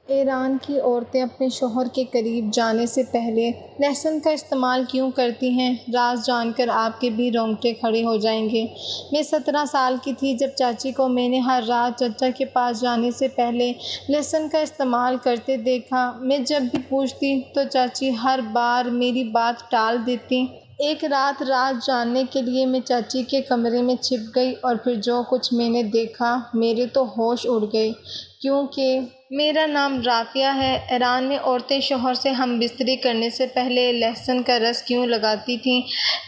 ایران کی عورتیں اپنے شوہر کے قریب جانے سے پہلے لہسن کا استعمال کیوں کرتی ہیں؟ راز جان کر آپ کے بھی رونگٹے کھڑے ہو جائیں گے۔ میں 17 سال کی تھی جب چاچی کو میں نے ہر رات چچا کے پاس جانے سے پہلے لہسن کا استعمال کرتے دیکھا۔ میں جب بھی پوچھتی تو چاچی ہر بار میری بات ٹال دیتی۔ ایک رات راز جاننے کے لیے میں چاچی کے کمرے میں چھپ گئی اور پھر جو کچھ میں نے دیکھا میرے تو ہوش اڑ گئے، کیونکہ میرا نام رافعہ ہے۔ ایران میں عورتیں شوہر سے ہم بستری کرنے سے پہلے لہسن کا رس کیوں لگاتی تھیں؟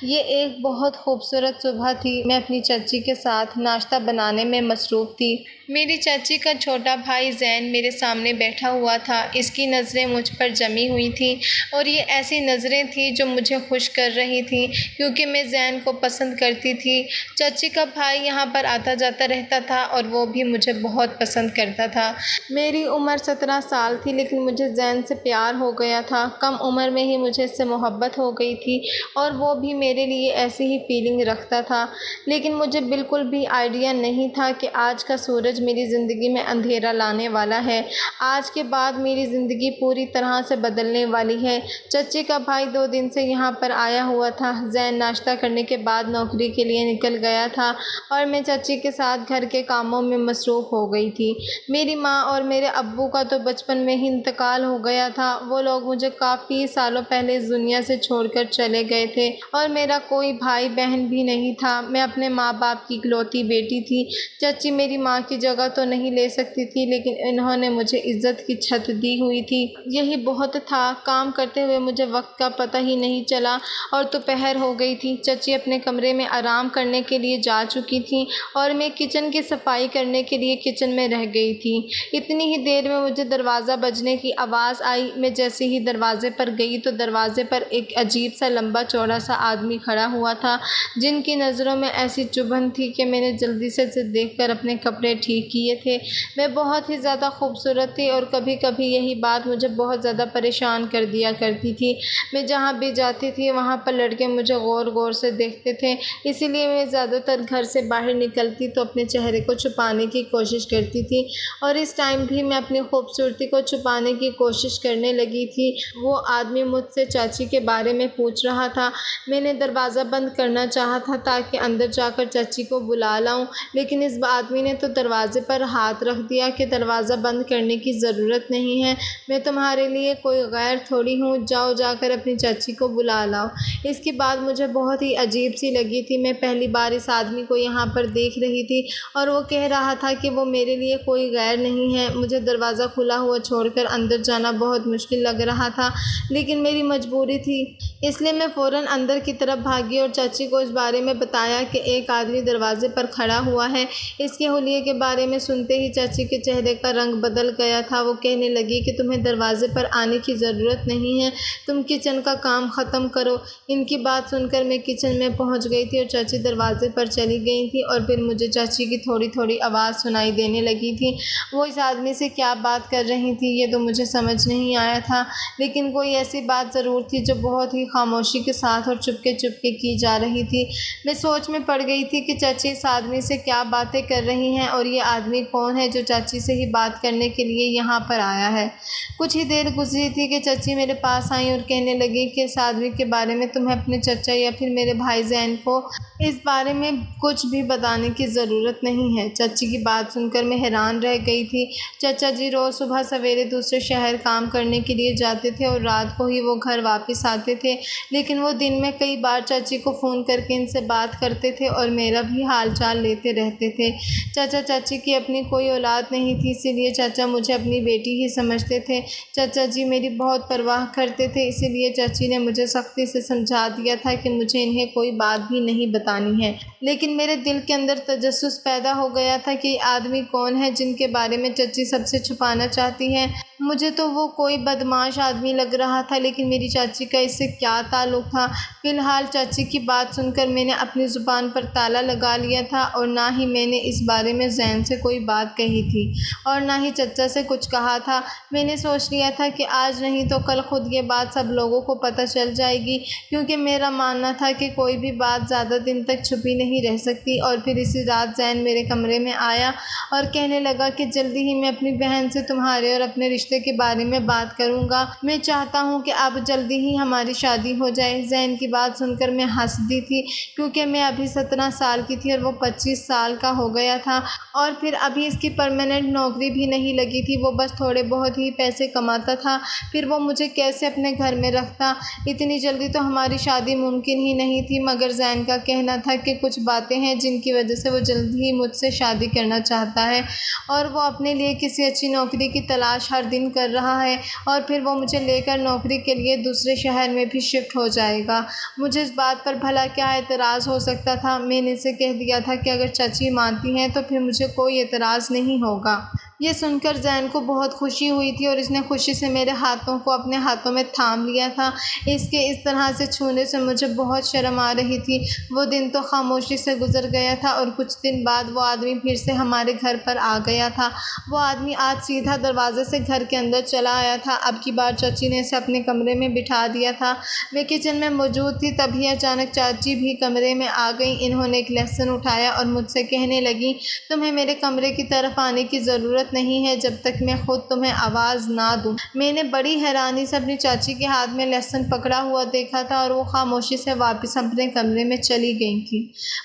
یہ ایک بہت خوبصورت صبح تھی۔ میں اپنی چاچی کے ساتھ ناشتہ بنانے میں مصروف تھی۔ میری چاچی کا چھوٹا بھائی زین میرے سامنے بیٹھا ہوا تھا۔ اس کی نظریں مجھ پر جمی ہوئی تھیں اور یہ ایسی نظریں تھیں جو مجھے خوش کر رہی تھیں، کیونکہ میں زین کو پسند کرتی تھی۔ چاچی کا بھائی یہاں پر آتا جاتا رہتا تھا اور وہ بھی مجھے بہت پسند کرتا تھا۔ میری عمر 17 سال تھی لیکن مجھے زین سے پیار ہو گیا تھا۔ کم عمر میں ہی مجھے اس سے محبت ہو گئی تھی اور وہ بھی میرے لیے ایسی ہی فیلنگ رکھتا تھا، لیکن مجھے بالکل بھی آئیڈیا نہیں تھا کہ آج کا سورج میری زندگی میں اندھیرا لانے والا ہے۔ آج کے بعد میری زندگی پوری طرح سے بدلنے والی ہے۔ چچی کا بھائی 2 دن سے یہاں پر آیا ہوا تھا۔ زین ناشتہ کرنے کے بعد نوکری کے لیے نکل گیا تھا اور میں چچی کے ساتھ گھر کے کاموں میں مصروف ہو گئی تھی۔ میری ماں اور میرے ابو کا تو بچپن میں ہی انتقال ہو گیا تھا۔ وہ لوگ مجھے کافی سالوں پہلے اس دنیا سے چھوڑ کر چلے گئے تھے اور میرا کوئی بھائی بہن بھی نہیں تھا۔ میں اپنے ماں باپ کی اکلوتی بیٹی تھی۔ چچی میری ماں کی جگہ تو نہیں لے سکتی تھی، لیکن انہوں نے مجھے عزت کی چھت دی ہوئی تھی۔ یہی بہت تھا۔ کام کرتے ہوئے مجھے وقت کا پتہ ہی نہیں چلا اور دوپہر ہو گئی تھی۔ چچی اپنے کمرے میں آرام کرنے کے لیے جا چکی تھیں اور میں کچن کی صفائی کرنے کے لیے کچن میں رہ گئی تھی۔ اتنی ہی دیر میں مجھے دروازہ بجنے کی آواز آئی۔ میں جیسے ہی دروازے پر گئی تو دروازے پر ایک عجیب سا لمبا چوڑا سا آدمی کھڑا ہوا تھا، جن کی نظروں میں ایسی چبھن تھی کہ میں نے جلدی سے اسے دیکھ کر اپنے کپڑے ٹھیک کیے تھے۔ میں بہت ہی زیادہ خوبصورت تھی اور کبھی کبھی یہی بات مجھے بہت زیادہ پریشان کر دیا کرتی تھی۔ میں جہاں بھی جاتی تھی وہاں پر لڑکے مجھے غور غور سے دیکھتے تھے، اسی لیے میں زیادہ تر گھر سے باہر نکلتی تو اپنے چہرے کو چھپانے کی کوشش کرتی تھی، اور اس ٹائم بھی میں اپنی خوبصورتی کو چھپانے کی کوشش کرنے لگی تھی۔ وہ آدمی مجھ سے چاچی کے بارے میں پوچھ رہا تھا۔ میں نے دروازہ بند کرنا چاہا تھا تاکہ اندر جا کر چاچی کو بلا لاؤں، لیکن اس آدمی نے تو دروازے پر ہاتھ رکھ دیا کہ دروازہ بند کرنے کی ضرورت نہیں ہے، میں تمہارے لیے کوئی غیر تھوڑی ہوں، جاؤ جا کر اپنی چاچی کو بلا لاؤ۔ اس کی بات مجھے بہت ہی عجیب سی لگی تھی۔ میں پہلی بار اس آدمی کو یہاں پر دیکھ رہی تھی اور وہ کہہ رہا تھا کہ وہ میرے لیے کوئی غیر نہیں ہے۔ مجھے دروازہ کھلا ہوا چھوڑ کر اندر جانا بہت مشکل لگ رہا تھا، لیکن میری مجبوری تھی، اس لیے میں فوراً اندر کی طرف بھاگی اور چاچی کو اس بارے میں بتایا کہ ایک آدمی دروازے پر کھڑا ہوا ہے۔ اس کے حلیے کے بارے میں سنتے ہی چاچی کے چہرے کا رنگ بدل گیا تھا۔ وہ کہنے لگی کہ تمہیں دروازے پر آنے کی ضرورت نہیں ہے، تم کچن کا کام ختم کرو۔ ان کی بات سن کر میں کچن میں پہنچ گئی تھی اور چاچی دروازے پر چلی گئی تھی، اور پھر مجھے چاچی کی تھوڑی تھوڑی آواز سنائی دینے لگی تھی۔ وہ اس آدمی سے کیا بات کر رہی تھی یہ تو مجھے سمجھ نہیں آیا تھا، لیکن کوئی ایسی بات ضرور تھی جو بہت ہی خاموشی کے ساتھ اور چپکے چپکے کی جا رہی تھی۔ میں سوچ میں پڑ گئی تھی کہ چاچی اس آدمی سے کیا باتیں کر رہی ہیں اور یہ آدمی کون ہے جو چاچی سے ہی بات کرنے کے لیے یہاں پر آیا ہے۔ کچھ ہی دیر گزری تھی کہ چاچی میرے پاس آئیں اور کہنے لگی کہ اس آدمی کے بارے میں تمہیں اپنے چچا یا پھر میرے بھائی زین کو اس بارے میں کچھ بھی بتانے کی ضرورت نہیں ہے۔ چاچی کی بات سن کر میں حیران رہ گئی تھی۔ چچا جی روز صبح سویرے دوسرے شہر کام کرنے کے لیے جاتے تھے اور رات کو ہی وہ گھر واپس آتے تھے، لیکن وہ دن میں کئی بار چاچی کو فون کر کے ان سے بات کرتے تھے اور میرا بھی حال چال لیتے رہتے تھے۔ چاچا چاچی کی اپنی کوئی اولاد نہیں تھی، اسی لیے چاچا مجھے اپنی بیٹی ہی سمجھتے تھے۔ چاچا جی میری بہت پرواہ کرتے تھے، اسی لیے چاچی نے مجھے سختی سے سمجھا دیا تھا کہ مجھے انہیں کوئی بات بھی نہیں بتانی ہے، لیکن میرے دل کے اندر تجسس پیدا ہو گیا تھا کہ یہ آدمی کون ہے جن کے بارے میں چچی سب سے چھپانا چاہتی ہیں۔ مجھے تو وہ کوئی بدمعاش آدمی لگ رہا تھا، لیکن میری چاچی کا اس سے کیا تعلق تھا؟ فی الحال چاچی کی بات سن کر میں نے اپنی زبان پر تالا لگا لیا تھا، اور نہ ہی میں نے اس بارے میں زین سے کوئی بات کہی تھی اور نہ ہی چچا سے کچھ کہا تھا۔ میں نے سوچ لیا تھا کہ آج نہیں تو کل خود یہ بات سب لوگوں کو پتہ چل جائے گی، کیونکہ میرا ماننا تھا کہ کوئی بھی بات زیادہ دن تک چھپی نہیں رہ سکتی۔ اور پھر اسی رات زین میرے کمرے میں آیا اور کہنے لگا کہ جلدی ہی میں اپنی بہن سے تمہارے اور اپنے رشتے رشتے کے بارے میں بات کروں گا۔ میں چاہتا ہوں کہ اب جلدی ہی ہماری شادی ہو جائے۔ زین کی بات سن کر میں ہنس دی تھی کیونکہ میں ابھی 17 سال کی تھی اور وہ 25 سال کا ہو گیا تھا، اور پھر ابھی اس کی پرماننٹ نوکری بھی نہیں لگی تھی، وہ بس تھوڑے بہت ہی پیسے کماتا تھا، پھر وہ مجھے کیسے اپنے گھر میں رکھتا۔ اتنی جلدی تو ہماری شادی ممکن ہی نہیں تھی، مگر زین کا کہنا تھا کہ کچھ باتیں ہیں جن کی وجہ سے وہ جلد ہی مجھ سے شادی کرنا چاہتا ہے، اور وہ اپنے لیے کسی اچھی نوکری کی تلاش ہر دن کر رہا ہے، اور پھر وہ مجھے لے کر نوکری کے لیے دوسرے شہر میں بھی شفٹ ہو جائے گا۔ مجھے اس بات پر بھلا کیا اعتراض ہو سکتا تھا؟ میں نے اسے کہہ دیا تھا کہ اگر چاچی مانتی ہیں تو پھر مجھے کوئی اعتراض نہیں ہوگا۔ یہ سن کر زین کو بہت خوشی ہوئی تھی اور اس نے خوشی سے میرے ہاتھوں کو اپنے ہاتھوں میں تھام لیا تھا۔ اس کے اس طرح سے چھونے سے مجھے بہت شرم آ رہی تھی۔ وہ دن تو خاموشی سے گزر گیا تھا اور کچھ دن بعد وہ آدمی پھر سے ہمارے گھر پر آ گیا تھا۔ وہ آدمی آج سیدھا دروازے سے گھر کے اندر چلا آیا تھا۔ اب کی بار چاچی نے اسے اپنے کمرے میں بٹھا دیا تھا۔ وہ کچن میں موجود تھی، تبھی اچانک چاچی بھی کمرے میں آ گئیں۔ انہوں نے ایک لہسن اٹھایا اور مجھ سے کہنے لگیں، تمہیں میرے کمرے کی طرف آنے کی ضرورت نہیں ہے جب تک میں خود تمہیں آواز نہ دوں۔ میں نے بڑی حیرانی سے اپنی چاچی کے ہاتھ میں لہسن پکڑا ہوا دیکھا تھا اور وہ خاموشی سے واپس اپنے کمرے میں چلی گئی تھی۔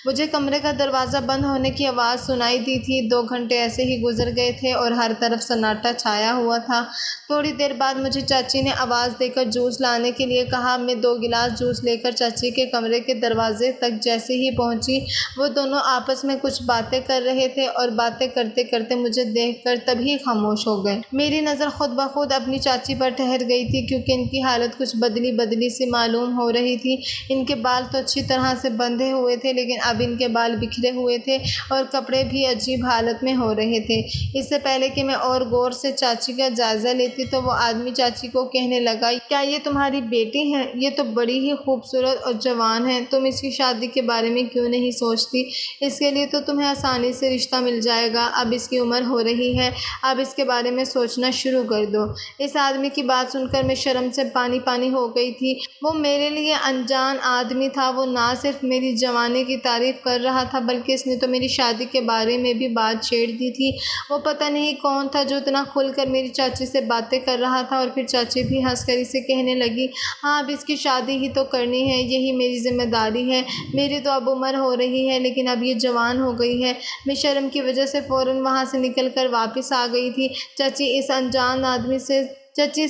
مجھے کمرے کا دروازہ بند ہونے کی آواز سنائی دی تھی۔ 2 گھنٹے ایسے ہی گزر گئے تھے اور ہر طرف سناٹا چھایا ہوا تھا۔ تھوڑی دیر بعد مجھے چاچی نے آواز دے کر جوس لانے کے لیے کہا۔ میں 2 گلاس جوس لے کر چاچی کے کمرے کے دروازے تک جیسے ہی پہنچی، وہ دونوں آپس میں کچھ باتیں کر رہے تھے اور باتیں کرتے کرتے مجھے دیکھ کر تبھی خاموش ہو گئے۔ میری نظر خود بخود اپنی چاچی پر ٹھہر گئی تھی کیونکہ ان کی حالت کچھ بدلی بدلی سی معلوم ہو رہی تھی۔ ان کے بال تو اچھی طرح سے بندھے ہوئے تھے لیکن اب ان کے بال بکھرے ہوئے تھے اور کپڑے بھی عجیب حالت میں ہو رہے تھے۔ اس سے پہلے کہ میں اور غور سے چاچی کا جائزہ لیتی تو وہ آدمی چاچی کو کہنے لگا، کیا یہ تمہاری بیٹی ہے؟ یہ تو بڑی ہی خوبصورت اور جوان ہے، تم اس کی شادی کے بارے میں کیوں نہیں سوچتی؟ اس کے لیے تو تمہیں آسانی سے رشتہ مل جائے گا، اب اس کی عمر ہو رہی ہے، اب اس کے بارے میں سوچنا شروع کر دو۔ اس آدمی کی بات سن کر میں شرم سے پانی پانی ہو گئی تھی۔ وہ میرے لیے انجان آدمی تھا، وہ نہ صرف میری جوانی کی تعریف کر رہا تھا بلکہ اس نے تو میری شادی کے بارے میں بھی بات چھیڑ دی تھی۔ وہ پتہ نہیں کون تھا جو اتنا کھل کر میری چاچی سے باتیں کر رہا تھا، اور پھر چاچی بھی ہنس کر اسے کہنے لگی، ہاں اب اس کی شادی ہی تو کرنی ہے، یہی میری ذمہ داری ہے، میری تو اب عمر ہو رہی ہے لیکن اب یہ جوان ہو گئی ہے۔ میں شرم کی وجہ سے فوراً وہاں سے نکل کر واپس آ گئی تھی۔ چاچی اس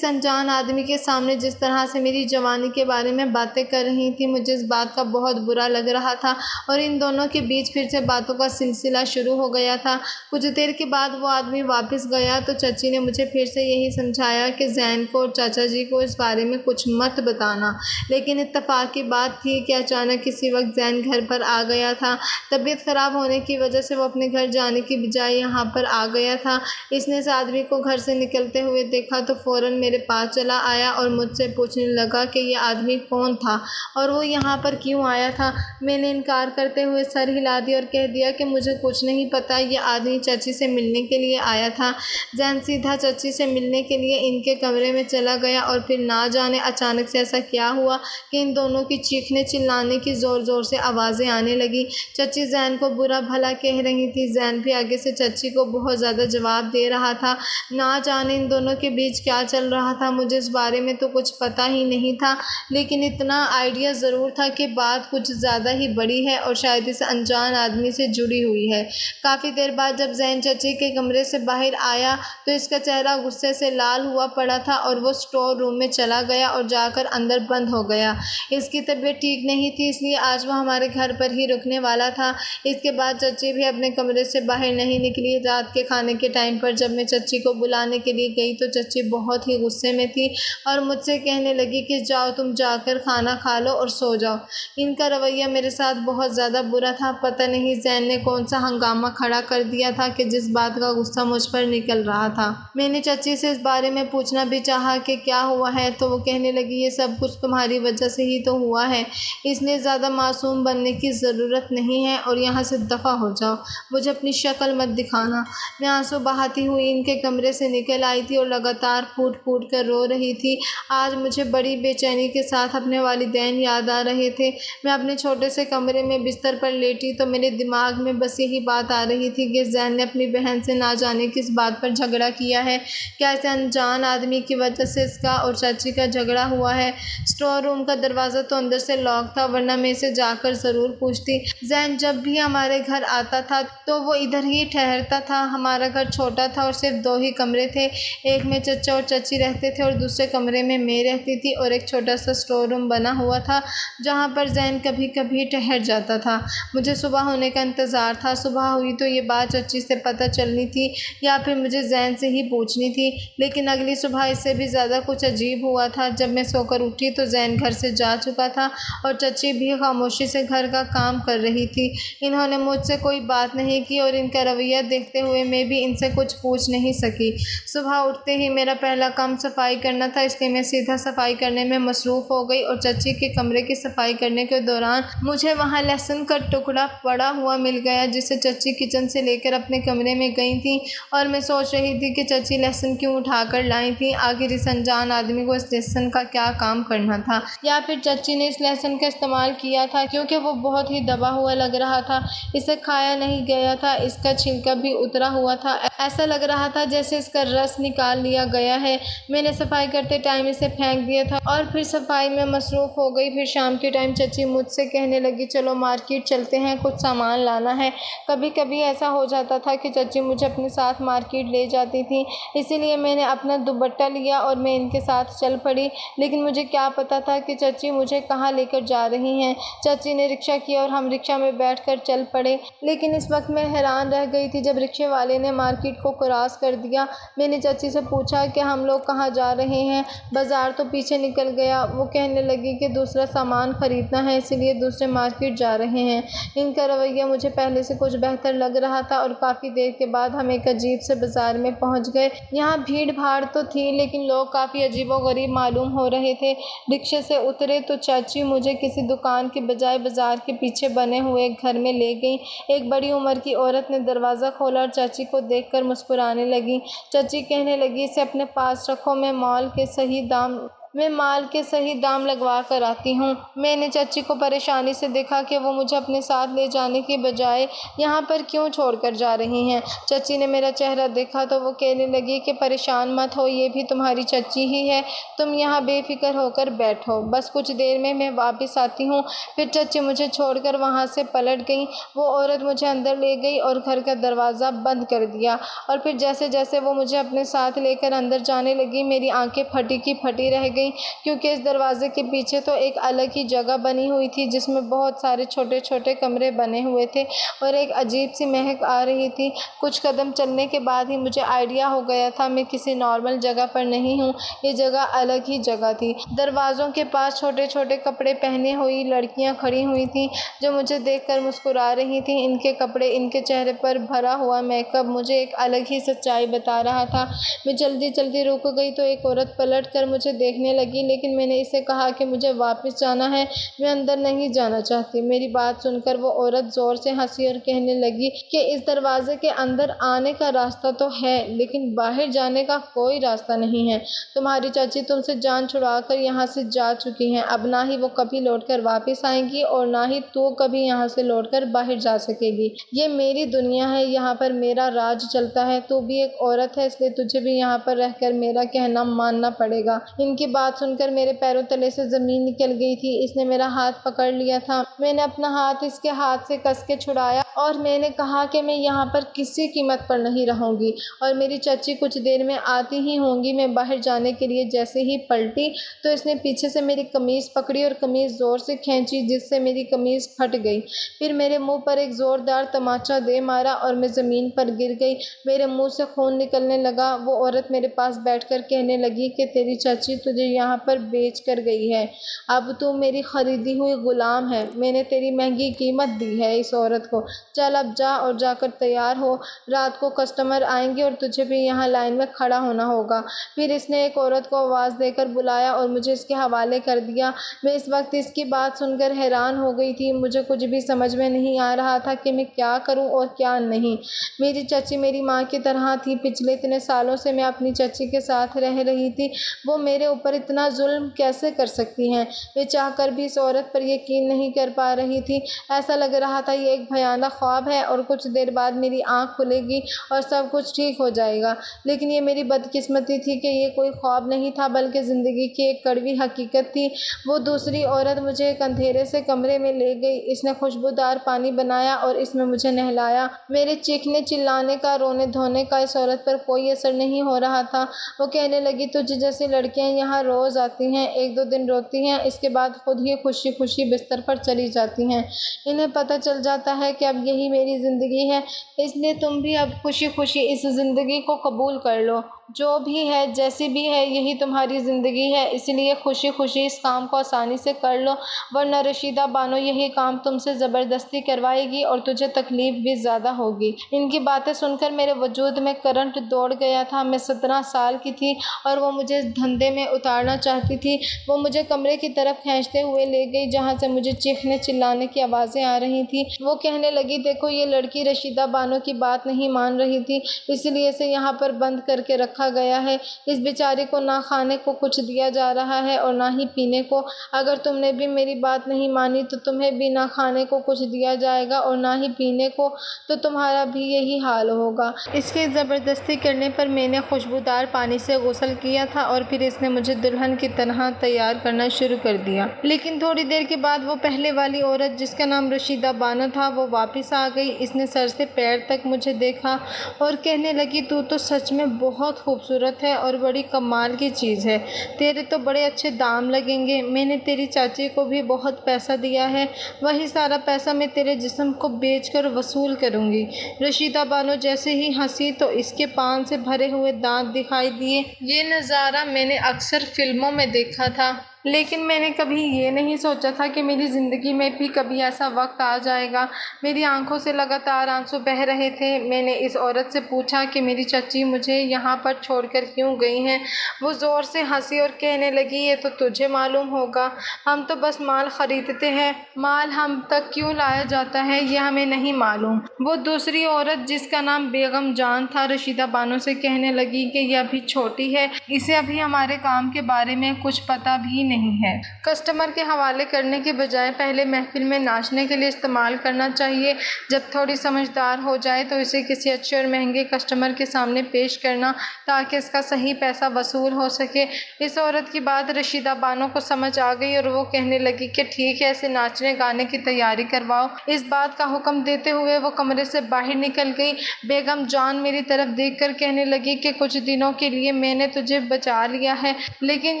انجان آدمی کے سامنے جس طرح سے میری جوانی کے بارے میں باتیں کر رہی تھی، مجھے اس بات کا بہت برا لگ رہا تھا اور ان دونوں کے بیچ پھر سے باتوں کا سلسلہ شروع ہو گیا تھا۔ کچھ دیر کے بعد وہ آدمی واپس گیا تو چاچی نے مجھے پھر سے یہی سمجھایا کہ زین کو اور چاچا جی کو اس بارے میں کچھ مت بتانا، لیکن اتفاق کی بات تھی کہ اچانک کسی وقت زین گھر پر آ گیا تھا۔ طبیعت خراب ہونے کی وجہ سے وہ اپنے گھر جانے کی بجائے یہاں پر آ گیا تھا۔ اس نے اس آدمی کو گھر سے نکلتے ہوئے دیکھا تو فوراً میرے پاس چلا آیا اور مجھ سے پوچھنے لگا کہ یہ آدمی کون تھا اور وہ یہاں پر کیوں آیا تھا۔ میں نے انکار کرتے ہوئے سر ہلا دیا اور کہہ دیا کہ مجھے کچھ نہیں پتا، یہ آدمی چاچی سے ملنے کے لیے آیا تھا۔ زین سیدھا چاچی سے ملنے کے لیے ان کے کمرے میں چلا گیا اور پھر نہ جانے اچانک سے ایسا کیا ہوا کہ ان دونوں کی چیخنے چلانے کی زور زور سے آوازیں آنے لگی۔ چاچی زین کو برا بھلا کہہ رہی تھی، زین بھی آگے سے چاچی کو بہت زیادہ جواب دے رہا تھا۔ نہ جانے ان دونوں کے بیچ کیا چل رہا تھا، مجھے اس بارے میں تو کچھ پتہ ہی نہیں تھا، لیکن اتنا آئیڈیا ضرور تھا کہ بات کچھ زیادہ ہی بڑی ہے اور شاید اس انجان آدمی سے جڑی ہوئی ہے۔ کافی دیر بعد جب زین چاچی کے کمرے سے باہر آیا تو اس کا چہرہ غصے سے لال ہوا پڑا تھا اور وہ اسٹور روم میں چلا گیا اور جا کر اندر بند ہو گیا۔ اس کی طبیعت ٹھیک نہیں تھی، اس لیے آج وہ ہمارے گھر پر ہی رکنے والا تھا۔ اس کے بعد چاچی بھی اپنے کمرے سے باہر نہیں نکلی۔ رات کے کھانے کے ٹائم پر جب میں چاچی کو بلانے کے لیے گئی تو چاچی بہت ہی غصے میں تھی اور مجھ سے کہنے لگی کہ جاؤ تم جا کر کھانا کھا لو اور سو جاؤ۔ ان کا رویہ میرے ساتھ بہت زیادہ برا تھا۔ پتہ نہیں زین نے کون سا ہنگامہ کھڑا کر دیا تھا کہ جس بات کا غصہ مجھ پر نکل رہا تھا۔ میں نے چاچی سے اس بارے میں پوچھنا بھی چاہا کہ کیا ہوا ہے تو وہ کہنے لگی، یہ سب کچھ تمہاری وجہ سے ہی تو ہوا ہے، اس لیے زیادہ معصوم بننے کی ضرورت نہیں ہے اور یہاں سے دفع ہو جاؤ، مجھے اپنی شکل مت دکھانا۔ میں آنسو بہاتی ہوئی ان کے کمرے سے نکل آئی تھی اور لگاتار پھوٹ پھوٹ کر رو رہی تھی۔ آج مجھے بڑی بے چینی کے ساتھ اپنے والدین یاد آ رہے تھے۔ میں اپنے چھوٹے سے کمرے میں بستر پر لیٹی تو میرے دماغ میں بس یہی بات آ رہی تھی کہ زین نے اپنی بہن سے نہ جانے کس بات پر جھگڑا کیا ہے، کیسے انجان آدمی کی وجہ سے اس کا اور چاچی کا جھگڑا ہوا ہے۔ اسٹور روم کا دروازہ تو اندر سے لاک تھا، ورنہ میں اسے جا کر ضرور پوچھتی۔ زین جب بھی ہمارے گھر آتا تھا تو وہ ادھر ہی ٹھہرتا تھا۔ ہمارا گھر چھوٹا تھا اور صرف 2 ہی کمرے تھے، ایک میں چچا اور چچی رہتے تھے اور دوسرے کمرے میں رہتی تھی، اور ایک چھوٹا سا اسٹور روم بنا ہوا تھا جہاں پر زین کبھی کبھی ٹھہر جاتا تھا۔ مجھے صبح ہونے کا انتظار تھا۔ صبح ہوئی تو یہ بات چچی سے پتہ چلنی تھی یا پھر مجھے زین سے ہی پوچھنی تھی، لیکن اگلی صبح اس سے بھی زیادہ کچھ عجیب ہوا تھا۔ جب میں سو کر اٹھی تو زین گھر سے جا چکا تھا اور چچی بھی خاموشی سے گھر کا کام کر رہی تھی۔ انہوں نے مجھ سے کوئی بات نہیں کی اور ان کا رویہ دیکھتے ہوئے میں بھی ان سے کچھ پوچھ نہیں سکی۔ صبح اٹھتے ہی میرا پہلا کام صفائی کرنا تھا، اس لیے میں سیدھا صفائی کرنے میں مصروف ہو گئی، اور چچی کے کمرے کی صفائی کرنے کے دوران مجھے وہاں لہسن کا ٹکڑا پڑا ہوا مل گیا جسے چچی کچن سے لے کر اپنے کمرے میں گئی تھیں، اور میں سوچ رہی تھی کہ چچی لہسن کیوں اٹھا کر لائی تھیں۔ آخر اس انجان آدمی کو اس لہسن کا کیا کام کرنا تھا، یا پھر چچی نے اس لہسن کا استعمال کیا تھا کیونکہ وہ بہت ہی دبا ہوا لگ رہا تھا، اسے کھایا نہیں گیا تھا، اس کا چھلکا بھی اترا ہوا تھا، ایسا لگ رہا تھا جیسے اس کا رس نکال لیا گیا ہے۔ میں نے صفائی کرتے ٹائم اسے پھینک دیا تھا اور پھر صفائی میں مصروف ہو گئی۔ پھر شام کے ٹائم چچی مجھ سے کہنے لگی، چلو مارکیٹ چلتے ہیں، کچھ سامان لانا ہے۔ کبھی کبھی ایسا ہو جاتا تھا کہ چچی مجھے اپنے ساتھ مارکیٹ لے جاتی تھی، اسی لیے میں نے اپنا دوپٹہ لیا اور میں ان کے ساتھ چل پڑی، لیکن مجھے کیا پتا تھا کہ چچی مجھے کہاں لے کر جا رہی ہیں۔ چچی نے رکشہ کیا اور ہم رکشہ میں بیٹھ کر چل پڑے، لیکن اس وقت میں حیران رہ گئی تھی جب رکشے والے نے مارکیٹ کو کراس کر دیا۔ میں نے چچی سے پوچھا کہ ہم لوگ کہاں جا رہے ہیں؟ بازار تو پیچھے نکل گیا۔ وہ کہنے لگی کہ دوسرا سامان خریدنا ہے، اسی لیے دوسرے مارکیٹ جا رہے ہیں۔ ان کا رویہ مجھے پہلے سے کچھ بہتر لگ رہا تھا، اور کافی دیر کے بعد ہم ایک عجیب سے بازار میں پہنچ گئے۔ یہاں بھیڑ بھاڑ تو تھی، لیکن لوگ کافی عجیب و غریب معلوم ہو رہے تھے۔ رکشے سے اترے تو چاچی مجھے کسی دکان کے بجائے بازار کے پیچھے بنے ہوئے ایک گھر میں لے گئیں۔ ایک بڑی عمر کی عورت نے دروازہ کھولا اور چاچی کو دیکھ کر مسکرانے لگی۔ چچی کہنے لگی، اسے اپنے پاس رکھو، میں مال کے صحیح دام لگوا کر آتی ہوں۔ میں نے چچی کو پریشانی سے دیکھا کہ وہ مجھے اپنے ساتھ لے جانے کے بجائے یہاں پر کیوں چھوڑ کر جا رہی ہیں۔ چچی نے میرا چہرہ دیکھا تو وہ کہنے لگی کہ پریشان مت ہو، یہ بھی تمہاری چچی ہی ہے، تم یہاں بے فکر ہو کر بیٹھو، بس کچھ دیر میں واپس آتی ہوں۔ پھر چچی مجھے چھوڑ کر وہاں سے پلٹ گئی۔ وہ عورت مجھے اندر لے گئی اور گھر کا دروازہ بند کر دیا، اور پھر جیسے جیسے وہ مجھے اپنے ساتھ لے کر اندر جانے لگی میری آنکھیں پھٹی کی پھٹی رہ گئیں، کیونکہ اس دروازے کے پیچھے تو ایک الگ ہی جگہ بنی ہوئی تھی جس میں بہت سارے چھوٹے چھوٹے کمرے بنے ہوئے تھے اور ایک عجیب سی مہک آ رہی تھی۔ کچھ قدم چلنے کے بعد ہی مجھے آئیڈیا ہو گیا تھا میں کسی نارمل جگہ پر نہیں ہوں، یہ جگہ الگ ہی جگہ تھی۔ دروازوں کے پاس چھوٹے چھوٹے کپڑے پہنے ہوئی لڑکیاں کھڑی ہوئی تھیں جو مجھے دیکھ کر مسکرا رہی تھیں۔ ان کے کپڑے، ان کے چہرے پر بھرا ہوا میک اپ مجھے ایک الگ ہی سچائی بتا رہا تھا۔ میں جلدی رک گئی تو ایک عورت پلٹ کر مجھے دیکھنے لگی، لیکن میں نے اسے کہا کہ مجھے واپس جانا ہے، میں اندر نہیں جانا چاہتی۔ میری بات سن کر وہ عورت زور سے ہنسی اور کہنے لگی کہ اس دروازے کے اندر آنے کا راستہ تو ہے، لیکن باہر جانے کا کوئی راستہ نہیں ہے۔ تمہاری چاچی تم سے جان چھڑا کر یہاں سے جا چکی ہیں، اب نہ ہی وہ کبھی لوٹ کر واپس آئیں گی اور نہ ہی تو کبھی یہاں سے لوٹ کر باہر جا سکے گی۔ یہ میری دنیا ہے، یہاں پر میرا راج چلتا ہے، تو بھی ایک عورت ہے، اس لیے تجھے بھی یہاں پر رہ کر میرا کہنا ماننا پڑے گا۔ ان کی بات سن کر میرے پیروں تلے سے زمین نکل گئی تھی۔ اس نے میرا ہاتھ پکڑ لیا تھا، میں نے اپنا ہاتھ اس کے ہاتھ سے کس کے چھڑایا اور میں نے کہا کہ میں یہاں پر کسی قیمت پر نہیں رہوں گی، اور میری چچی کچھ دیر میں آتی ہی ہوں گی۔ میں باہر جانے کے لیے جیسے ہی پلٹی تو اس نے پیچھے سے میری قمیض پکڑی اور قمیض زور سے کھینچی جس سے میری قمیض پھٹ گئی، پھر میرے منہ پر ایک زوردار تماچا دے مارا اور میں زمین پر گر گئی، میرے منہ سے خون نکلنے لگا۔ وہ عورت میرے پاس بیٹھ کر کہنے لگی کہ تیری چاچی تجھے یہاں پر بیچ کر گئی ہے۔ اب تو میری خریدی ہوئی غلام ہے۔ میں نے تیری مہنگی قیمت دی ہے اس عورت کو۔ چل اب جا اور جا کر تیار ہو، رات کو کسٹمر آئیں گے اور تجھے بھی یہاں لائن میں کھڑا ہونا ہوگا۔ پھر اس نے ایک عورت کو آواز دے کر بلایا اور مجھے اس کے حوالے کر دیا۔ میں اس وقت اس کی بات سن کر حیران ہو گئی تھی۔ مجھے کچھ بھی سمجھ میں نہیں آ رہا تھا کہ میں کیا کروں اور کیا نہیں۔ میری چچی میری ماں کی طرح تھی۔ پچھلے اتنے سالوں سے میں اپنی چچی کے ساتھ رہ رہی تھی۔ وہ میرے اوپر اتنا ظلم کیسے کر سکتی ہیں؟ میں چاہ کر بھی اس عورت پر یقین نہیں کر پا رہی تھی۔ ایسا لگ رہا تھا یہ ایک بھیانک خواب ہے اور کچھ دیر بعد میری آنکھ کھلے گی اور سب کچھ ٹھیک ہو جائے گا۔ لیکن یہ میری بدقسمتی تھی کہ یہ کوئی خواب نہیں تھا بلکہ زندگی کی ایک کڑوی حقیقت تھی۔ وہ دوسری عورت مجھے ایک اندھیرے سے کمرے میں لے گئی۔ اس نے خوشبودار پانی بنایا اور اس میں مجھے نہلایا۔ میرے چیخنے چلانے کا، رونے دھونے کا اس عورت پر کوئی اثر نہیں ہو رہا تھا۔ وہ کہنے لگی، تجھ جیسی لڑکیاں یہاں روز آتی ہیں، ایک دو دن روتی ہیں، اس کے بعد خود ہی خوشی خوشی بستر پر چلی جاتی ہیں۔ انہیں پتہ چل جاتا ہے کہ اب یہی میری زندگی ہے، اس لیے تم بھی اب خوشی خوشی اس زندگی کو قبول کر لو۔ جو بھی ہے، جیسی بھی ہے، یہی تمہاری زندگی ہے، اس لیے خوشی خوشی اس کام کو آسانی سے کر لو، ورنہ رشیدہ بانو یہی کام تم سے زبردستی کروائے گی اور تجھے تکلیف بھی زیادہ ہوگی۔ ان کی باتیں سن کر میرے وجود میں کرنٹ دوڑ گیا تھا۔ میں 17 سال کی تھی اور وہ مجھے اس دھندے میں اتارنا چاہتی تھی۔ وہ مجھے کمرے کی طرف کھینچتے ہوئے لے گئی جہاں سے مجھے چیخنے چلانے کی آوازیں آ رہی تھیں۔ وہ کہنے لگی، دیکھو یہ لڑکی رشیدہ بانو کی بات نہیں مان رہی تھی، اس لیے اسے یہاں پر بند کر کے رکھا گیا ہے۔ اس بیچاری کو نہ کھانے کو کچھ دیا جا رہا ہے اور نہ ہی پینے کو۔ اگر تم نے بھی میری بات نہیں مانی تو تمہیں بھی نہ کھانے کو کچھ دیا جائے گا اور نہ ہی پینے کو، تو تمہارا بھی یہی حال ہوگا۔ اس کے زبردستی کرنے پر میں نے خوشبودار پانی سے غسل کیا تھا اور پھر اس نے مجھے دلہن کی طرح تیار کرنا شروع کر دیا۔ لیکن تھوڑی دیر کے بعد وہ پہلے والی عورت جس کا نام رشیدہ بانو تھا وہ واپس آ گئی۔ اس نے سر سے پیر تک مجھے دیکھا اور کہنے لگی، تو سچ میں بہت خوبصورت ہے اور بڑی کمال کی چیز ہے، تیرے تو بڑے اچھے دام لگیں گے۔ میں نے تیری چاچی کو بھی بہت پیسہ دیا ہے، وہی سارا پیسہ میں تیرے جسم کو بیچ کر وصول کروں گی۔ رشیدہ بانو جیسے ہی ہنسی تو اس کے پان سے بھرے ہوئے دانت دکھائی دیے۔ یہ نظارہ میں نے اکثر فلموں میں دیکھا تھا، لیکن میں نے کبھی یہ نہیں سوچا تھا کہ میری زندگی میں بھی کبھی ایسا وقت آ جائے گا۔ میری آنکھوں سے لگاتار آنسو بہہ رہے تھے۔ میں نے اس عورت سے پوچھا کہ میری چچی مجھے یہاں پر چھوڑ کر کیوں گئی ہیں؟ وہ زور سے ہنسی اور کہنے لگی، یہ تو تجھے معلوم ہوگا، ہم تو بس مال خریدتے ہیں، مال ہم تک کیوں لایا جاتا ہے یہ ہمیں نہیں معلوم۔ وہ دوسری عورت جس کا نام بیگم جان تھا رشیدہ بانو سے کہنے لگی کہ یہ ابھی چھوٹی ہے، اسے ابھی ہمارے کام کے بارے میں کچھ پتہ بھی نہیں ہے۔ کسٹمر کے حوالے کرنے کے بجائے پہلے محفل میں ناچنے کے لیے استعمال کرنا چاہیے۔ جب تھوڑی سمجھدار ہو جائے تو اسے کسی اچھے اور مہنگے کسٹمر کے سامنے پیش کرنا تاکہ اس کا صحیح پیسہ وصول ہو سکے۔ اس عورت کی بات رشیدہ بانو کو سمجھ آ گئی اور وہ کہنے لگی کہ ٹھیک ہے، اسے ناچنے گانے کی تیاری کرواؤ۔ اس بات کا حکم دیتے ہوئے وہ کمرے سے باہر نکل گئی۔ بیگم جان میری طرف دیکھ کر کہنے لگی کہ کچھ دنوں کے لیے میں نے تجھے بچا لیا ہے، لیکن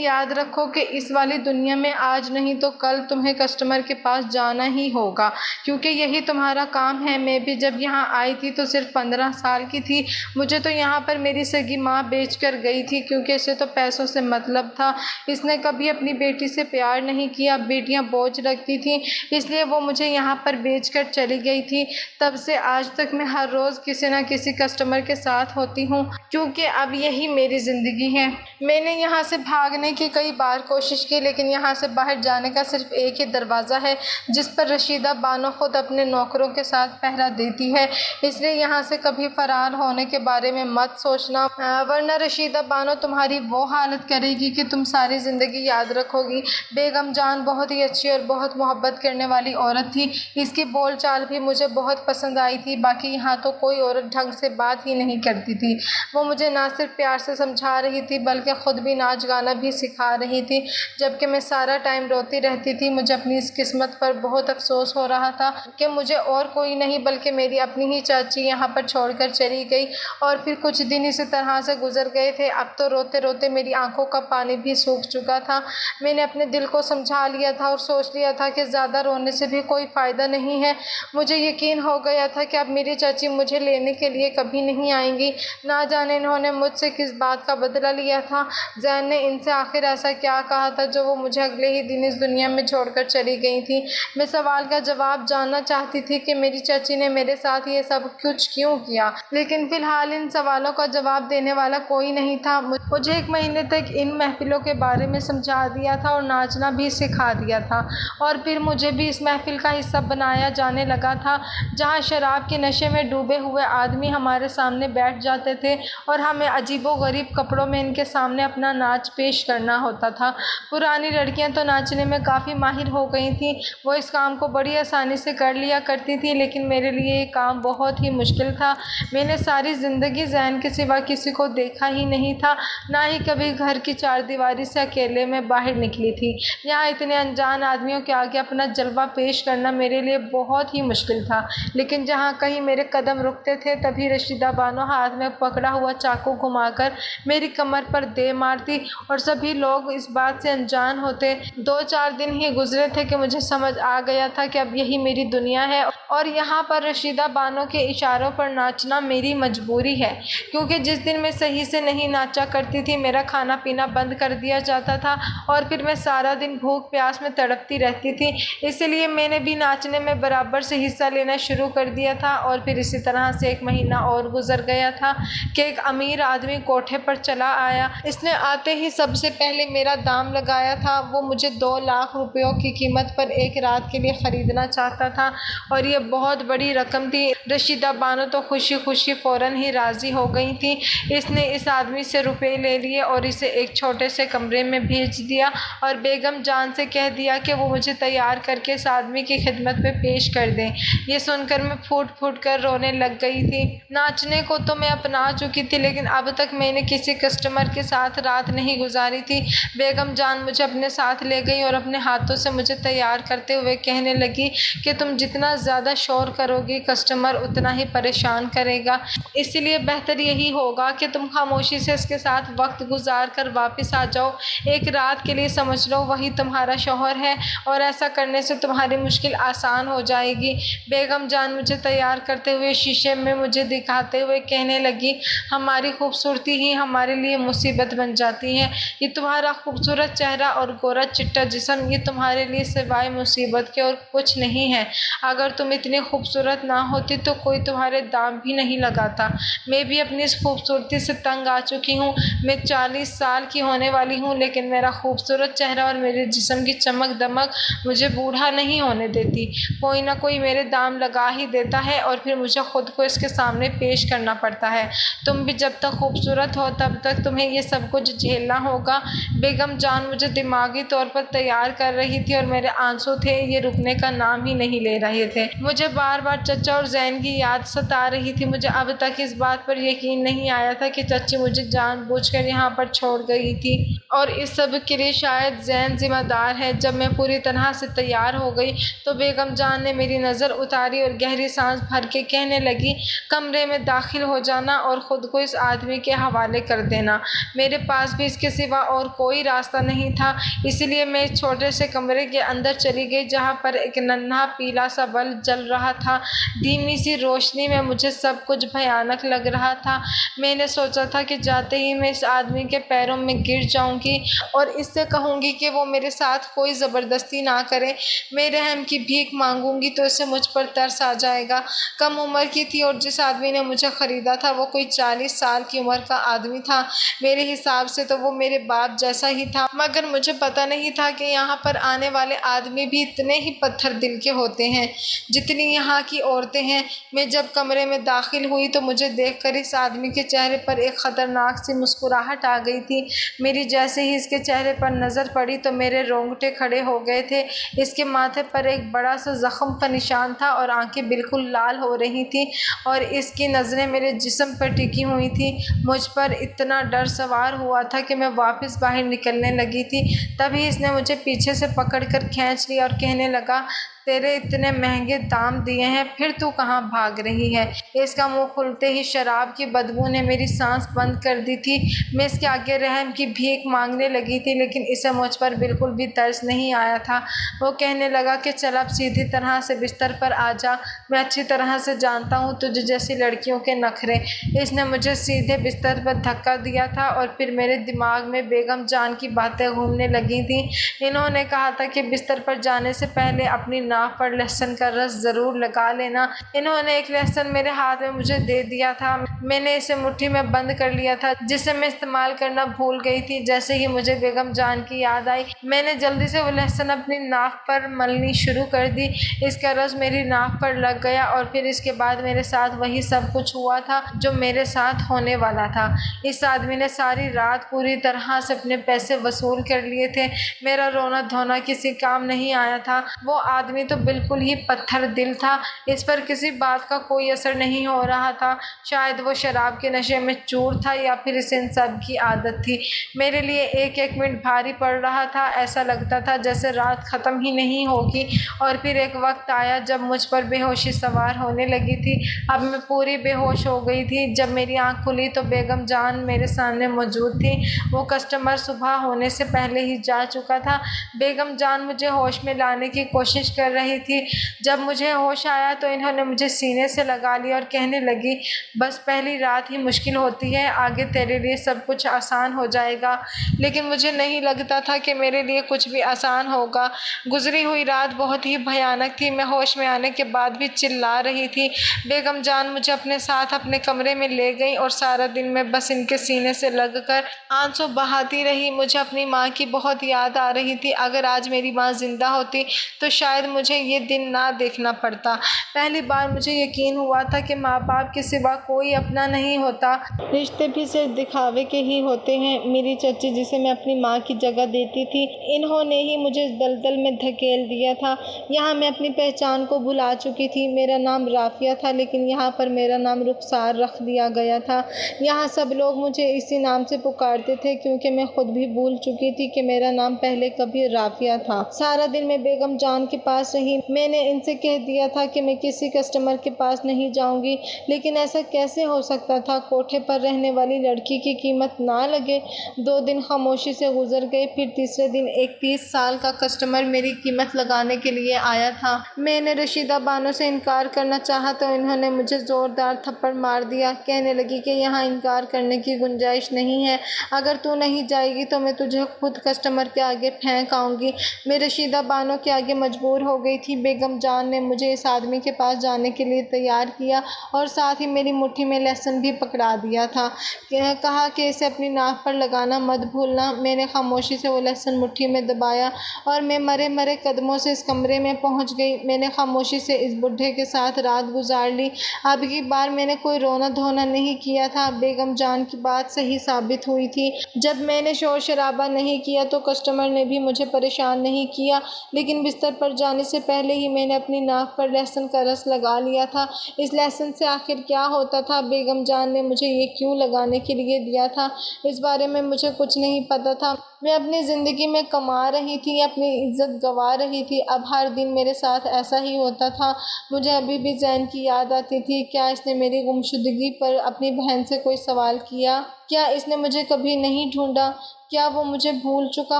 یاد رکھو کہ اس والی دنیا میں آج نہیں تو کل تمہیں کسٹمر کے پاس جانا ہی ہوگا، کیونکہ یہی تمہارا کام ہے۔ میں بھی جب یہاں آئی تھی تو صرف 15 سال کی تھی۔ مجھے تو یہاں پر میری سگی ماں بیچ کر گئی تھی کیونکہ اسے تو پیسوں سے مطلب تھا۔ اس نے کبھی اپنی بیٹی سے پیار نہیں کیا، بیٹیاں بوجھ لگتی تھیں، اس لیے وہ مجھے یہاں پر بیچ کر چلی گئی تھی۔ تب سے آج تک میں ہر روز کسی نہ کسی کسٹمر کے ساتھ ہوتی ہوں، کیونکہ اب یہی میری زندگی ہے۔ میں نے یہاں سے بھاگنے کی کئی بار کوشش کی، لیکن یہاں سے باہر جانے کا صرف ایک ہی دروازہ ہے جس پر رشیدہ بانو خود اپنے نوکروں کے ساتھ پہرا دیتی ہے، اس لیے یہاں سے کبھی فرار ہونے کے بارے میں مت سوچنا، ورنہ رشیدہ بانو تمہاری وہ حالت کرے گی کہ تم ساری زندگی یاد رکھو گی۔ بیگم جان بہت ہی اچھی اور بہت محبت کرنے والی عورت تھی، اس کی بول چال بھی مجھے بہت پسند آئی تھی۔ باقی یہاں تو کوئی عورت ڈھنگ سے بات ہی نہیں کرتی تھی۔ وہ مجھے نہ صرف پیار سے سمجھا رہی تھی بلکہ خود بھی ناچ گانا بھی سکھا رہی تھی۔ جبکہ میں سارا ٹائم روتی رہتی تھی۔ مجھے اپنی اس قسمت پر بہت افسوس ہو رہا تھا کہ مجھے اور کوئی نہیں بلکہ میری اپنی ہی چاچی یہاں پر چھوڑ کر چلی گئی، اور پھر کچھ دن اسی طرح سے گزر گئے تھے۔ اب تو روتے روتے میری آنکھوں کا پانی بھی سوکھ چکا تھا۔ میں نے اپنے دل کو سمجھا لیا تھا اور سوچ لیا تھا کہ زیادہ رونے سے بھی کوئی فائدہ نہیں ہے۔ مجھے یقین ہو گیا تھا کہ اب میری چاچی مجھے لینے کے لیے کبھی نہیں آئیں گی۔ نہ جانے انہوں نے مجھ سے کس بات کا بدلہ لیا تھا۔ زین نے ان سے آخر ایسا کیا کہا تھا جو وہ مجھے اگلے ہی دن اس دنیا میں چھوڑ کر چلی گئی تھی؟ میں سوال کا جواب جاننا چاہتی تھی کہ میری چاچی نے میرے ساتھ یہ سب کچھ کیوں کیا، لیکن فی الحال ان سوالوں کا جواب دینے والا کوئی نہیں تھا۔ مجھے 1 مہینے تک ان محفلوں کے بارے میں سمجھا دیا تھا اور ناچنا بھی سکھا دیا تھا، اور پھر مجھے بھی اس محفل کا حصہ بنایا جانے لگا تھا جہاں شراب کے نشے میں ڈوبے ہوئے آدمی ہمارے سامنے بیٹھ جاتے تھے اور ہمیں عجیب و غریب کپڑوں میں ان کے سامنے اپنا ناچ پیش کرنا ہوتا تھا۔ پرانی لڑکیاں تو ناچنے میں کافی ماہر ہو گئی تھیں، وہ اس کام کو بڑی آسانی سے کر لیا کرتی تھیں، لیکن میرے لیے یہ کام بہت ہی مشکل تھا۔ میں نے ساری زندگی زین کے سوا کسی کو دیکھا ہی نہیں تھا، نہ ہی کبھی گھر کی 4 دیواری سے اکیلے میں باہر نکلی تھی۔ یہاں اتنے انجان آدمیوں کے آگے اپنا جلوہ پیش کرنا میرے لیے بہت ہی مشکل تھا، لیکن جہاں کہیں میرے قدم رکتے تھے تبھی رشیدہ بانو ہاتھ میں پکڑا ہوا چاقو گھما کر میری کمر پر دے مارتی، اور سبھی لوگ اس بات سے انجان ہوتے۔ 2-4 دن ہی گزرے تھے کہ مجھے سمجھ آ گیا تھا کہ اب یہی میری دنیا ہے اور یہاں پر رشیدہ بانو کے اشاروں پر ناچنا میری مجبوری ہے، کیونکہ جس دن میں صحیح سے نہیں ناچا کرتی تھی میرا کھانا پینا بند کر دیا جاتا تھا اور پھر میں سارا دن بھوک پیاس میں تڑپتی رہتی تھی۔ اسی لیے میں نے بھی ناچنے میں برابر سے حصہ لینا شروع کر دیا تھا، اور پھر اسی طرح سے 1 مہینہ اور گزر گیا تھا کہ ایک امیر آدمی کوٹھے پر چلا آیا۔ اس نے آتے ہی سب سے پہلے میرا دام لگایا تھا۔ وہ مجھے 2 لاکھ روپیوں کی قیمت پر 1 رات کے لیے خریدنا چاہتا تھا، اور یہ بہت بڑی رقم تھی۔ رشیدہ بانو تو خوشی خوشی فوراً ہی راضی ہو گئی تھی۔ اس نے اس آدمی سے روپے لے لیے اور اسے ایک چھوٹے سے کمرے میں بھیج دیا اور بیگم جان سے کہہ دیا کہ وہ مجھے تیار کر کے اس آدمی کی خدمت میں پیش کر دیں۔ یہ سن کر میں پھوٹ پھوٹ کر رونے لگ گئی تھی۔ ناچنے کو تو میں اپنا چکی تھی، لیکن اب تک میں نے کسی کسٹمر کے ساتھ رات نہیں گزاری تھی۔ بیگم جان مجھے اپنے ساتھ لے گئی اور اپنے ہاتھوں سے مجھے تیار کرتے ہوئے کہنے لگی کہ تم جتنا زیادہ شور کرو گی کسٹمر اتنا ہی پریشان کرے گا، اس لیے بہتر یہی ہوگا کہ تم خاموشی سے اس کے ساتھ وقت گزار کر واپس آ جاؤ۔ 1 رات کے لیے سمجھ لو وہی تمہارا شوہر ہے، اور ایسا کرنے سے تمہاری مشکل آسان ہو جائے گی۔ بیگم جان مجھے تیار کرتے ہوئے شیشے میں مجھے دکھاتے ہوئے کہنے لگی، ہماری خوبصورتی ہی ہمارے لیے مصیبت بن جاتی ہے۔ یہ تمہارا خوبصورت چہرہ اور گورا چٹا جسم، یہ تمہارے لیے سوائے مصیبت کے اور کچھ نہیں ہے۔ اگر تم اتنی خوبصورت نہ ہوتی تو کوئی تمہارے دام بھی نہیں لگاتا۔ میں بھی اپنی اس خوبصورتی سے تنگ آ چکی ہوں۔ میں 40 سال کی ہونے والی ہوں، لیکن میرا خوبصورت چہرہ اور میرے جسم کی چمک دمک مجھے بوڑھا نہیں ہونے دیتی۔ کوئی نہ کوئی میرے دام لگا ہی دیتا ہے اور پھر مجھے خود کو اس کے سامنے پیش کرنا پڑتا ہے۔ تم بھی جب تک خوبصورت ہو تب تک تمہیں یہ سب کچھ جھیلنا ہوگا۔ بیگم جان مجھے دماغی طور پر تیار کر رہی تھی اور میرے آنسو تھے یہ رکنے کا نام ہی نہیں لے رہے تھے۔ مجھے بار بار چچا اور زین کی یاد ستا رہی تھی۔ مجھے اب تک اس بات پر یقین نہیں آیا تھا کہ چچی مجھے جان بوجھ کر یہاں پر چھوڑ گئی تھی، اور اس سب کے لیے شاید زین ذمہ دار ہے۔ جب میں پوری طرح سے تیار ہو گئی تو بیگم جان نے میری نظر اتاری اور گہری سانس بھر کے کہنے لگی، کمرے میں داخل ہو جانا اور خود کو اس آدمی کے حوالے کر دینا۔ میرے پاس بھی اس کے سوا اور کوئی راستہ نہیں تھا، اس لیے میں اس چھوٹے سے کمرے کے اندر چلی گئی جہاں پر ایک ننھا پیلا سا بلب جل رہا تھا۔ دھیمی سی روشنی میں مجھے سب کچھ بھیانک لگ رہا تھا۔ میں نے سوچا تھا کہ جاتے ہی میں اس آدمی کے پیروں میں گر جاؤں گی اور اس سے کہوں گی کہ وہ میرے ساتھ کوئی زبردستی نہ کرے۔ میں رحم کی بھیک مانگوں گی تو اسے مجھ پر ترس آ جائے گا۔ کم عمر کی تھی اور جس آدمی نے مجھے خریدا تھا وہ کوئی 40 سال کی عمر کا آدمی تھا۔ میرے حساب سے تو وہ میرے باپ جیسا ہی تھا، مگر مجھے پتہ نہیں تھا کہ یہاں پر آنے والے آدمی بھی اتنے ہی پتھر دل کے ہوتے ہیں جتنی یہاں کی عورتیں ہیں۔ میں جب کمرے میں داخل ہوئی تو مجھے دیکھ کر اس آدمی کے چہرے پر ایک خطرناک سی مسکراہٹ آ گئی تھی۔ میری جیسے ہی اس کے چہرے پر نظر پڑی تو میرے رونگٹے کھڑے ہو گئے تھے۔ اس کے ماتھے پر ایک بڑا سا زخم کا نشان تھا اور آنکھیں بالکل لال ہو رہی تھیں اور اس کی نظریں میرے جسم پر ٹکی ہوئی تھیں۔ مجھ پر اتنا ڈر سوار ہوا تھا کہ میں واپس باہر نکلنے لگی تھی، تبھی اس نے مجھے پیچھے سے پکڑ کر کھینچ لیا اور کہنے لگا، تیرے اتنے مہنگے دام دیے ہیں، پھر تو کہاں بھاگ رہی ہے؟ اس کا منہ کھلتے ہی شراب کی بدبو نے میری سانس بند کر دی تھی۔ میں اس کے آگے رحم کی بھیک مانگنے لگی تھی، لیکن اسے مجھ پر بالکل بھی ترس نہیں آیا تھا۔ وہ کہنے لگا کہ چل اب سیدھی طرح سے بستر پر آ جا، میں اچھی طرح سے جانتا ہوں تجھ جیسی لڑکیوں کے نخرے۔ اس نے مجھے سیدھے بستر پر دھکا دیا تھا اور پھر میرے دماغ میں بیگم جان کی باتیں گھومنے لگی تھیں۔ انہوں نے کہا تھا کہ بستر پر جانے سے پہلے اپنی ناک پر لہسن کا رس ضرور لگا لینا۔ انہوں نے ایک لہسن میرے ہاتھ میں مجھے دے دیا تھا، میں نے اسے مٹھی میں بند کر لیا تھا، جسے میں استعمال کرنا بھول گئی تھی۔ جیسے ہی مجھے بیگم جان کی یاد آئی، میں نے جلدی سے وہ لہسن اپنی ناک پر ملنی شروع کر دی۔ اس کا رس میری ناک پر لگ گیا اور پھر اس کے بعد میرے ساتھ وہی سب کچھ ہوا تھا جو میرے ساتھ ہونے والا تھا۔ اس آدمی نے ساری رات پوری طرح سے اپنے پیسے وصول کر لیے تھے۔ میرا رونا دھونا کسی کام نہیں آیا تھا۔ وہ آدمی تو بالکل ہی پتھر دل تھا، اس پر کسی بات کا کوئی اثر نہیں ہو رہا تھا۔ شاید وہ شراب کے نشے میں چور تھا یا پھر اسے ان سب کی عادت تھی۔ میرے لیے ایک ایک منٹ بھاری پڑ رہا تھا، ایسا لگتا تھا جیسے رات ختم ہی نہیں ہوگی۔ اور پھر ایک وقت آیا جب مجھ پر بے ہوشی سوار ہونے لگی تھی۔ اب میں پوری بے ہوش ہو گئی تھی۔ جب میری آنکھ کھلی تو بیگم جان میرے سامنے موجود تھی۔ وہ کسٹمر صبح ہونے سے پہلے ہی جا چکا تھا۔ بیگم جان مجھے ہوش میں لانے کی کوشش کر رہی تھی۔ جب مجھے ہوش آیا تو انہوں نے مجھے سینے سے لگا لیا اور کہنے لگی، بس پہلی رات ہی مشکل ہوتی ہے، آگے تیرے لیے سب کچھ آسان ہو جائے گا۔ لیکن مجھے نہیں لگتا تھا کہ میرے لیے کچھ بھی آسان ہوگا۔ گزری ہوئی رات بہت ہی بھیانک تھی۔ میں ہوش میں آنے کے بعد بھی چلا رہی تھی۔ بیگم جان مجھے اپنے ساتھ اپنے کمرے میں لے گئی اور سارا دن میں بس ان کے سینے سے لگ کر آنسو بہاتی رہی۔ مجھے اپنی ماں کی بہت یاد آ رہی تھی۔ اگر آج میری ماں زندہ ہوتی تو شاید مجھے یہ دن نہ دیکھنا پڑتا۔ پہلی بار مجھے یقین ہوا تھا کہ ماں باپ کے سوا کوئی اپنا نہیں ہوتا، رشتے بھی صرف دکھاوے کے ہی ہوتے ہیں۔ میری چچی جسے میں اپنی ماں کی جگہ دیتی تھی، انہوں نے ہی مجھے اس دلدل میں دھکیل دیا تھا۔ یہاں میں اپنی پہچان کو بھلا چکی تھی۔ میرا نام رافعہ تھا، لیکن یہاں پر میرا نام رخسار رکھ دیا گیا تھا۔ یہاں سب لوگ مجھے اسی نام سے پکارتے تھے، کیونکہ میں خود بھی بھول چکی تھی کہ میرا نام پہلے کبھی رافعہ تھا۔ سارا دن میں بیگم جان کے پاس رہی۔ میں نے ان سے کہہ دیا تھا کہ میں کسی کسٹمر کے پاس نہیں جاؤں گی، لیکن ایسا کیسے ہو سکتا تھا؟ کوٹھے پر رہنے والی لڑکی کی قیمت نہ لگے۔ 2 دن خاموشی سے گزر گئے، پھر تیسرے دن ایک 30 سال کا کسٹمر میری قیمت لگانے کے لیے آیا تھا۔ میں نے رشیدہ بانو سے انکار کرنا چاہا تو انہوں نے مجھے زوردار تھپڑ مار دیا۔ کہنے لگی کہ یہاں انکار کرنے کی گنجائش نہیں ہے، اگر تو نہیں جائے گی تو میں تجھے خود کسٹمر کے آگے پھینک آؤں گی۔ میں رشیدہ بانو کے آگے مجبور ہو گئی تھی۔ بیگم جان نے مجھے اس آدمی کے پاس جانے کے لیے تیار کیا اور ساتھ ہی میری مٹھی میں لہسن بھی پکڑا دیا تھا۔ کہا کہ اسے اپنی ناک پر لگانا مت بھولنا۔ میں نے خاموشی سے وہ لہسن مٹھی میں دبایا اور میں مرے مرے قدموں سے اس کمرے میں پہنچ گئی۔ میں نے خاموشی سے اس بڈھے کے ساتھ رات گزار لی۔ اب کی بار میں نے کوئی رونا دھونا نہیں کیا تھا۔ بیگم جان کی بات صحیح ثابت ہوئی تھی۔ جب میں نے شور شرابہ نہیں کیا تو کسٹمر نے بھی مجھے پریشان نہیں کیا، لیکن بستر پر جانے سے پہلے ہی میں نے اپنی ناک پر لہسن کا رس لگا لیا تھا۔ اس لہسن سے آخر کیا ہوتا تھا؟ بیگم جان نے مجھے یہ کیوں لگانے کے لیے دیا تھا، اس بارے میں مجھے کچھ نہیں پتا تھا۔ میں اپنی زندگی میں کما رہی تھی، اپنی عزت گنوا رہی تھی۔ اب ہر دن میرے ساتھ ایسا ہی ہوتا تھا۔ مجھے ابھی بھی زین کی یاد آتی تھی۔ کیا اس نے میری گمشدگی پر اپنی بہن سے کوئی سوال کیا؟ کیا اس نے مجھے کبھی نہیں ڈھونڈا؟ کیا وہ مجھے بھول چکا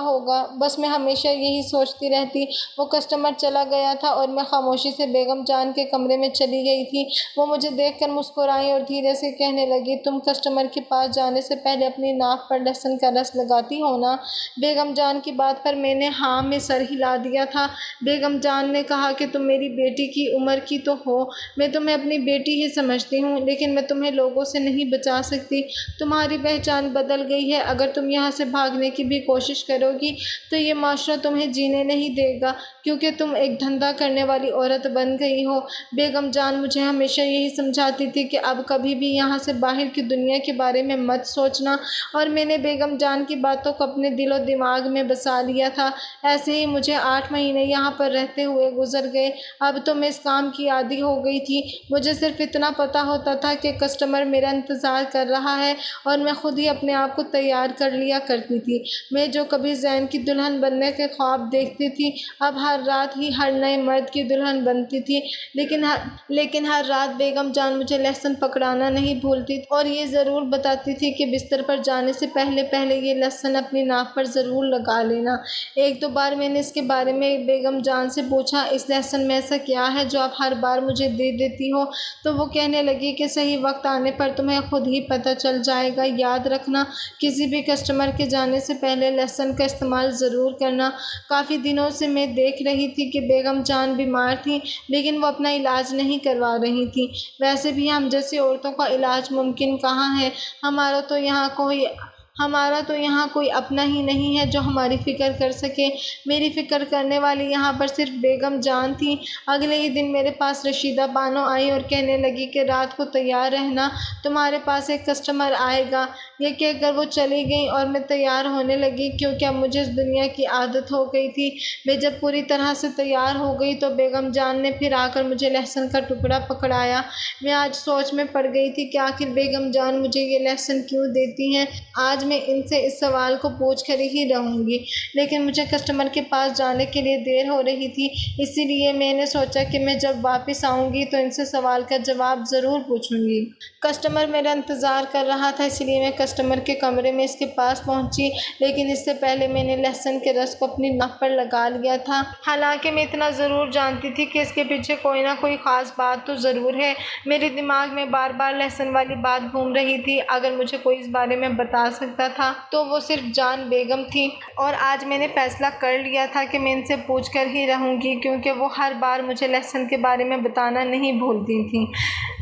ہوگا؟ بس میں ہمیشہ یہی سوچتی رہتی۔ وہ کسٹمر چلا گیا تھا اور میں خاموشی سے بیگم جان کے کمرے میں چلی گئی تھی۔ وہ مجھے دیکھ کر مسکرائیں اور دھیرے سے کہنے لگی، تم کسٹمر کے پاس جانے سے پہلے اپنی ناک پر لہسن کا رس لگاتی ہو نا؟ بیگم جان کی بات پر میں نے ہاں میں سر ہلا دیا تھا۔ بیگم جان نے کہا کہ تم میری بیٹی کی عمر کی تو ہو، میں تمہیں اپنی بیٹی ہی سمجھتی ہوں، لیکن میں تمہیں لوگوں سے نہیں بچا سکتی۔ تمہاری پہچان بدل گئی ہے۔ اگر تم یہاں سے بھاگنے کی بھی کوشش کرو گی تو یہ معاشرہ تمہیں جینے نہیں دے گا، کیونکہ تم ایک دھندا کرنے والی عورت بن گئی ہو۔ بیگم جان مجھے ہمیشہ یہی سمجھاتی تھی کہ اب کبھی بھی یہاں سے باہر کی دنیا کے بارے میں مت سوچنا، اور میں نے بیگم جان کی باتوں کو اپنے دل و دماغ میں بسا لیا تھا۔ ایسے ہی مجھے 8 مہینے یہاں پر رہتے ہوئے گزر گئے۔ اب تو میں اس کام کی عادی ہو گئی تھی۔ مجھے صرف اتنا پتا ہوتا تھا کہ کسٹمر میرا انتظار کر رہا ہے اور میں خود ہی اپنے آپ کو تیار کر لیا کرتی کرتی تھی۔ میں جو کبھی زین کی دلہن بننے کے خواب دیکھتی تھی، اب ہر رات ہی ہر نئے مرد کی دلہن بنتی تھی، لیکن ہر رات بیگم جان مجھے لہسن پکڑانا نہیں بھولتی اور یہ ضرور بتاتی تھی کہ بستر پر جانے سے پہلے یہ لہسن اپنی ناک پر ضرور لگا لینا۔ ایک دو بار میں نے اس کے بارے میں بیگم جان سے پوچھا، اس لہسن میں ایسا کیا ہے جو آپ ہر بار مجھے دے دیتی ہو؟ تو وہ کہنے لگی کہ صحیح وقت آنے پر تمہیں خود ہی پتہ چل جائے گا، یاد رکھنا کسی بھی کسٹمر کے جانے سے پہلے لہسن کا استعمال ضرور کرنا۔ کافی دنوں سے میں دیکھ رہی تھی کہ بیگم جان بیمار تھیں، لیکن وہ اپنا علاج نہیں کروا رہی تھیں۔ ویسے بھی ہم جیسی عورتوں کا علاج ممکن کہاں ہے؟ ہمارا تو یہاں کوئی اپنا ہی نہیں ہے جو ہماری فکر کر سکے۔ میری فکر کرنے والی یہاں پر صرف بیگم جان تھی۔ اگلے ہی دن میرے پاس رشیدہ بانو آئی اور کہنے لگی کہ رات کو تیار رہنا، تمہارے پاس ایک کسٹمر آئے گا۔ یہ کہہ کر وہ چلی گئیں اور میں تیار ہونے لگی، کیونکہ اب مجھے اس دنیا کی عادت ہو گئی تھی۔ میں جب پوری طرح سے تیار ہو گئی تو بیگم جان نے پھر آ کر مجھے لہسن کا ٹکڑا پکڑایا۔ میں آج سوچ میں پڑ گئی تھی کہ آخر بیگم جان مجھے یہ لہسن کیوں دیتی ہیں۔ آج میں ان سے اس سوال کو پوچھ کر ہی رہوں گی، لیکن مجھے کسٹمر کے پاس جانے کے لیے دیر ہو رہی تھی، اسی لیے میں نے سوچا کہ میں جب واپس آؤں گی تو ان سے سوال کا جواب ضرور پوچھوں گی۔ کسٹمر میرا انتظار کر رہا تھا، اس لیے میں کسٹمر کے کمرے میں اس کے پاس پہنچی، لیکن اس سے پہلے میں نے لہسن کے رس کو اپنی ناک پر لگا لیا تھا۔ حالانکہ میں اتنا ضرور جانتی تھی کہ اس کے پیچھے کوئی نہ کوئی خاص بات تو ضرور ہے۔ میرے دماغ میں بار بار لہسن والی بات گھوم رہی تھی۔ اگر مجھے کوئی اس بارے میں بتا سکتا تھا تو وہ صرف جان بیگم تھی، اور آج میں نے فیصلہ کر لیا تھا کہ میں ان سے پوچھ کر ہی رہوں گی، کیونکہ وہ ہر بار مجھے لہسن کے بارے میں بتانا نہیں بھولتی تھیں۔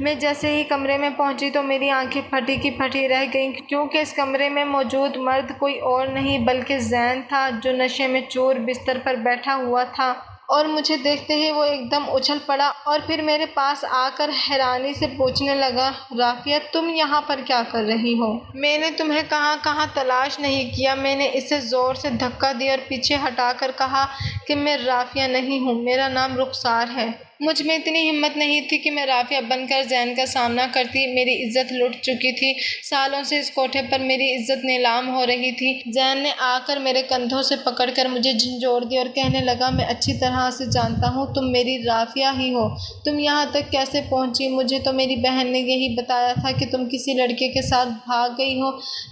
میں جیسے ہی کمرے میں پہنچی تو میری آنکھیں پھٹی کی پھٹی رہ گئیں، کیونکہ اس کمرے میں موجود مرد کوئی اور نہیں بلکہ زین تھا، جو نشے میں چور بستر پر بیٹھا ہوا تھا۔ اور مجھے دیکھتے ہی وہ ایک دم اچھل پڑا اور پھر میرے پاس آ کر حیرانی سے پوچھنے لگا، رافعہ تم یہاں پر کیا کر رہی ہو؟ میں نے تمہیں کہاں کہاں تلاش نہیں کیا۔ میں نے اسے زور سے دھکا دیا اور پیچھے ہٹا کر کہا کہ میں رافعہ نہیں ہوں، میرا نام رخسار ہے۔ مجھ میں اتنی ہمت نہیں تھی کہ میں رافعہ بن کر زین کا سامنا کرتی۔ میری عزت لٹ چکی تھی، سالوں سے اس کوٹھے پر میری عزت نیلام ہو رہی تھی۔ زین نے آ کر میرے کندھوں سے پکڑ کر مجھے جھنجھوڑ دیا اور کہنے لگا، میں اچھی طرح سے جانتا ہوں تم میری رافعہ ہی ہو، تم یہاں تک کیسے پہنچی؟ مجھے تو میری بہن نے یہی بتایا تھا کہ تم کسی لڑکے کے ساتھ بھاگ گئی ہو۔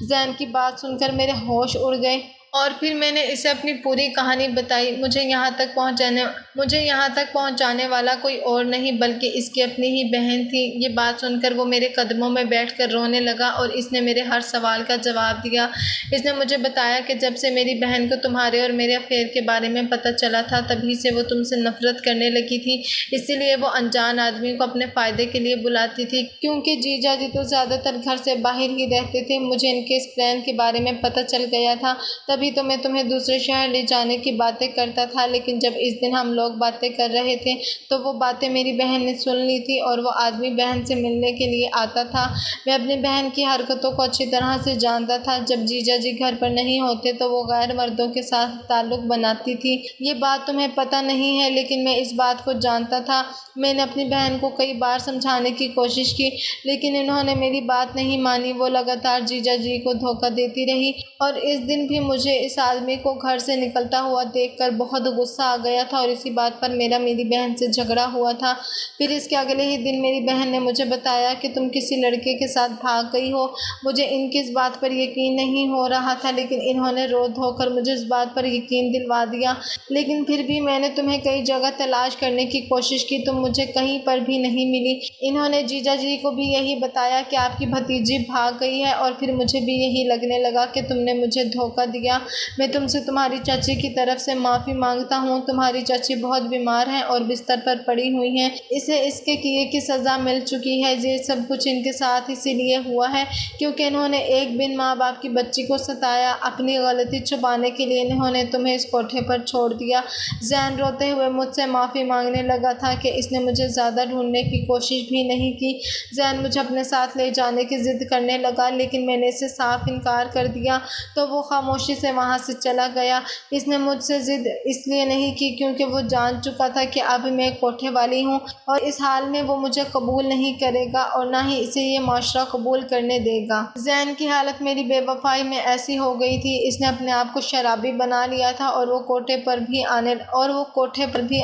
زین کی بات سن کر میرے ہوش اڑ گئے اور پھر میں نے اسے اپنی پوری کہانی بتائی۔ مجھے یہاں تک پہنچانے والا کوئی اور نہیں بلکہ اس کی اپنی ہی بہن تھی۔ یہ بات سن کر وہ میرے قدموں میں بیٹھ کر رونے لگا اور اس نے میرے ہر سوال کا جواب دیا۔ اس نے مجھے بتایا کہ جب سے میری بہن کو تمہارے اور میرے افیئر کے بارے میں پتہ چلا تھا، تبھی سے وہ تم سے نفرت کرنے لگی تھی، اسی لیے وہ انجان آدمی کو اپنے فائدے کے لیے بلاتی تھی، کیونکہ جیجا جی تو زیادہ تر گھر سے باہر ہی رہتے تھے۔ مجھے ان کے اس پلان کے بارے میں پتہ چل گیا تھا، تبھی تو میں تمہیں دوسرے شہر لے جانے کی باتیں کرتا تھا، لیکن جب اس دن ہم لوگ باتیں کر رہے تھے تو وہ باتیں میری بہن نے سن لی تھی اور وہ آدمی بہن سے ملنے کے لیے آتا تھا۔ میں اپنی بہن کی حرکتوں کو اچھی طرح سے جانتا تھا۔ جب جیجا جی گھر پر نہیں ہوتے تو وہ غیر مردوں کے ساتھ تعلق بناتی تھی۔ یہ بات تمہیں پتہ نہیں ہے، لیکن میں اس بات کو جانتا تھا۔ میں نے اپنی بہن کو کئی بار سمجھانے کی کوشش کی، لیکن انہوں نے میری بات نہیں مانی۔ وہ لگاتار جیجا جی کو دھوکہ دیتی رہی اور اس دن بھی مجھے اس آدمی کو گھر سے نکلتا ہوا دیکھ کر بہت غصہ آ گیا تھا اور اسی بات پر میری بہن سے جھگڑا ہوا تھا۔ پھر اس کے اگلے ہی دن میری بہن نے مجھے بتایا کہ تم کسی لڑکے کے ساتھ بھاگ گئی ہو۔ مجھے ان کی اس بات پر یقین نہیں ہو رہا تھا، لیکن انہوں نے رو دھو کر مجھے اس بات پر یقین دلوا دیا۔ لیکن پھر بھی میں نے تمہیں کئی جگہ تلاش کرنے کی کوشش کی، تم مجھے کہیں پر بھی نہیں ملی۔ انہوں نے جیجا جی کو بھی یہی بتایا کہ آپ کی بھتیجی بھاگ گئی ہے، اور پھر مجھے بھی یہی لگنے لگا کہ تم نے مجھے دھوکہ دیا۔ میں تم سے تمہاری چاچی کی طرف سے معافی مانگتا ہوں۔ تمہاری چاچی بہت بیمار ہیں اور بستر پر پڑی ہوئی ہیں، اسے اس کے کیے کی سزا مل چکی ہے۔ یہ سب کچھ ان کے ساتھ اسی لیے ہوا ہے کیونکہ انہوں نے ایک بن ماں باپ کی بچی کو ستایا۔ اپنی غلطی چھپانے کے لیے انہوں نے تمہیں اس کوٹھے پر چھوڑ دیا۔ زین روتے ہوئے مجھ سے معافی مانگنے لگا تھا کہ اس نے مجھے زیادہ ڈھونڈنے کی کوشش بھی نہیں کی۔ زین مجھے اپنے ساتھ لے جانے کی ضد کرنے لگا، لیکن میں نے اسے صاف انکار کر دیا، تو وہ خاموشی سے وہاں سے چلا گیا۔ اس نے مجھ سے ضد اس لیے نہیں کی کیونکہ وہ جان چکا تھا کہ اب میں کوٹھے والی ہوں اور اس حال میں وہ مجھے قبول نہیں کرے گا اور نہ ہی اسے یہ معاشرہ قبول کرنے دے گا۔ زین کی حالت میری بے وفائی میں ایسی ہو گئی تھی، اس نے اپنے آپ کو شرابی بنا لیا تھا اور وہ کوٹھے پر بھی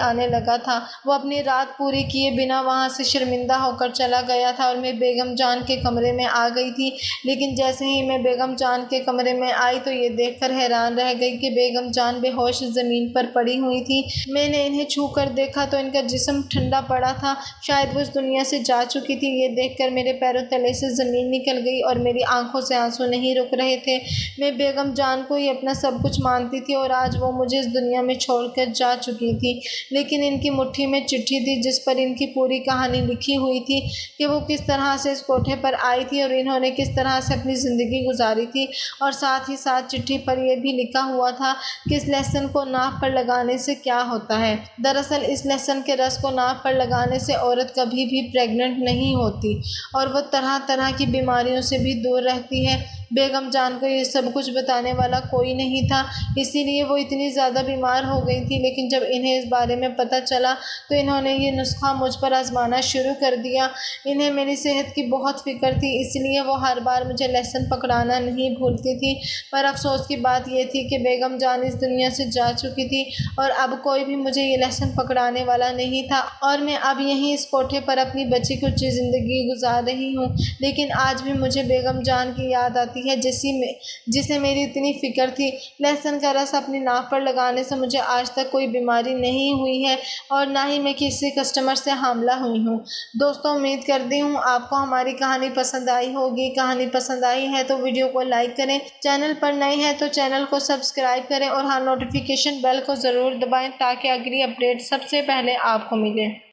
آنے لگا تھا۔ وہ اپنی رات پوری کیے بنا وہاں سے شرمندہ ہو کر چلا گیا تھا اور میں بیگم جان کے کمرے میں آ گئی تھی، لیکن جیسے ہی میں بیگم جان کے کمرے میں آئی تو یہ دیکھ کر حیران رہ گئی کہ بیگم جان بے ہوش زمین پر پڑی ہوئی تھی۔ میں نے انہیں چھو کر دیکھا تو ان کا جسم ٹھنڈا پڑا تھا، شاید وہ اس دنیا سے جا چکی تھی۔ یہ دیکھ کر میرے پیروں تلے سے زمین نکل گئی اور میری آنکھوں سے آنسو نہیں رک رہے تھے۔ میں بیگم جان کو ہی اپنا سب کچھ مانتی تھی اور آج وہ مجھے اس دنیا میں چھوڑ کر جا چکی تھی، لیکن ان کی مٹھی میں چٹھی تھی جس پر ان کی پوری کہانی لکھی ہوئی تھی کہ وہ کس طرح سے اس کوٹھے پر آئی تھی اور انہوں نے کس طرح سے اپنی زندگی گزاری تھی، اور ساتھ ہی ساتھ چٹھی پر یہ بھی لکھا ہوا تھا کہ اس لہسن کو ناف پر لگانے سے کیا ہوتا ہے۔ دراصل اس لہسن کے رس کو ناف پر لگانے سے عورت کبھی بھی پریگننٹ نہیں ہوتی اور وہ طرح طرح کی بیماریوں سے بھی دور رہتی ہے۔ بیگم جان کو یہ سب کچھ بتانے والا کوئی نہیں تھا، اسی لیے وہ اتنی زیادہ بیمار ہو گئی تھی، لیکن جب انہیں اس بارے میں پتہ چلا تو انہوں نے یہ نسخہ مجھ پر آزمانا شروع کر دیا۔ انہیں میری صحت کی بہت فکر تھی، اس لیے وہ ہر بار مجھے لہسن پکڑانا نہیں بھولتی تھی، پر افسوس کی بات یہ تھی کہ بیگم جان اس دنیا سے جا چکی تھی اور اب کوئی بھی مجھے یہ لہسن پکڑانے والا نہیں تھا اور میں اب یہیں اس کوٹھے پر اپنی بچی کچی زندگی گزار رہی ہوں۔ لیکن آج بھی مجھے بیگم جان کی یاد آتی ہے جسے میری اتنی فکر تھی۔ لہسن کا رس اپنی ناک پر لگانے سے مجھے آج تک کوئی بیماری نہیں ہوئی ہے اور نہ ہی میں کسی کسٹمر سے حاملہ ہوئی ہوں۔ دوستوں، امید کرتی ہوں آپ کو ہماری کہانی پسند آئی ہوگی۔ کہانی پسند آئی ہے تو ویڈیو کو لائک کریں، چینل پر نئے ہیں تو چینل کو سبسکرائب کریں اور ہاں نوٹیفیکیشن بیل کو ضرور دبائیں تاکہ اگلی اپڈیٹ سب سے پہلے آپ کو ملے۔